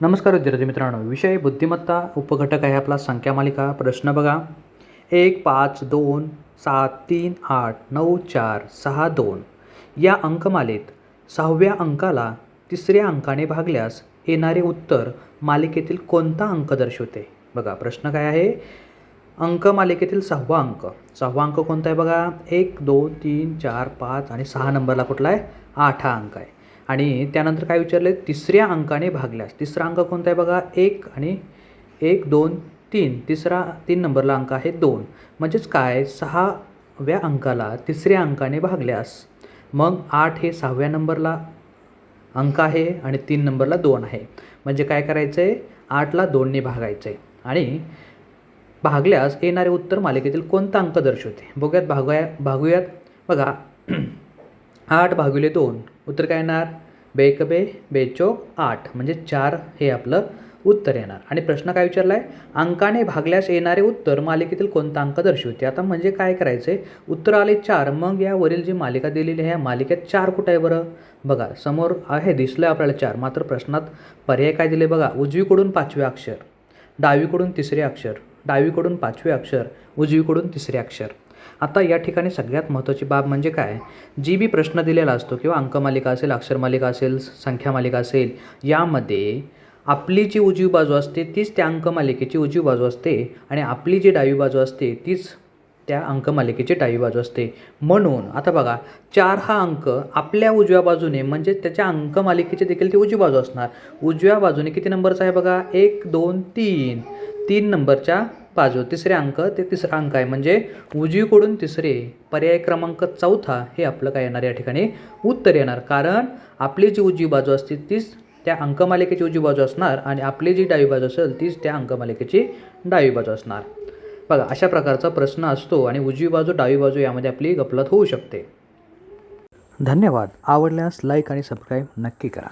नमस्कार विद्यार्थी मित्रांनो, विषय बुद्धिमत्ता उपघटक आहे आपला संख्या मालिका. प्रश्न बघा, 1 5 2 7 3 8 9 4 6 2 या अंकमालेत 6व्या अंकाला 3ऱ्या अंकाने भागल्यास येणारे उत्तर मालिकेतील कोणता अंक दर्शवते? बघा प्रश्न काय आहे, अंकमालिकेतील 6वा अंक. 6वा अंक कोणता आहे बघा, 1 2 3 4 5 आणि 6 नंबरला कुठला आहे, 8 हा अंक आहे. आणि त्यानंतर काय विचारले, 3ऱ्या अंकाने भागल्यास. 3रा अंक कोणता आहे बघा, 1 आणि 1 2 3. 3 नंबरला अंक आहे 2. म्हणजेच काय, 6व्या अंकाला 3ऱ्या अंकाने भागल्यास मग 8 हे 6व्या नंबरला अंक आहे आणि 3 नंबरला 2 आहे. म्हणजे काय करायचं आहे, 8ला 2ने भागायचं आहे आणि भागल्यास येणारे उत्तर मालिकेतील कोणता अंक दर्शवते? बघूयात भागूयात. बघा 8 भागिले 2 उत्तर काय येणार, बेक बे बेचोक 8 म्हणजे 4 हे आपलं उत्तर येणार. आणि प्रश्न काय विचारला आहे, अंकाने भागल्यास येणारे उत्तर मालिकेतील कोणता अंक दर्शवते? आता म्हणजे काय करायचं आहे, उत्तर आले 4, मग यावरील जी मालिका दिलेली आहे, मालिकेत 4 कुठं आहे बरं? बघा समोर आहे, दिसलं आपल्याला 4. मात्र प्रश्नात पर्याय काय दिले बघा, उजवीकडून 5वे अक्षर, डावीकडून 3रे अक्षर, डावीकडून 5वे अक्षर, उजवीकडून 3रे अक्षर. आता या ठिकाणी सगळ्यात महत्त्वाची बाब म्हणजे काय, जी बी प्रश्न दिलेला असतो किंवा अंकमालिका असेल, अक्षरमालिका असेल, संख्या मालिका असेल, यामध्ये आपली जी उजवी बाजू असते तीच त्या अंकमालिकेची उजवी बाजू असते आणि आपली जी डावी बाजू असते तीच त्या अंकमालिकेची डावी बाजू असते. म्हणून आता बघा 4 हा अंक आपल्या उजव्या बाजूने म्हणजे त्याच्या अंकमालिकेची देखील ती उजवी बाजू असणार. उजव्या बाजूने किती नंबरचा आहे बघा, 1 2 3. 3 नंबरच्या बाजू 3रे अंक, ते 3रा अंक आहे. म्हणजे उजवीकडून 3रे, पर्याय क्रमांक 4 हे आपलं काय येणार, या ठिकाणी उत्तर येणार. कारण आपली जी उजवी बाजू असते तीच त्या अंकमालिकेची उजवी बाजू असणार आणि आपली जी डावी बाजू असेल तीच त्या अंकमालिकेची डावी बाजू असणार. बघा अशा प्रकारचा प्रश्न असतो आणि उजवी बाजू डावी बाजू यामध्ये आपली गफलत होऊ शकते. धन्यवाद. आवडल्यास लाईक आणि सबस्क्राईब नक्की करा.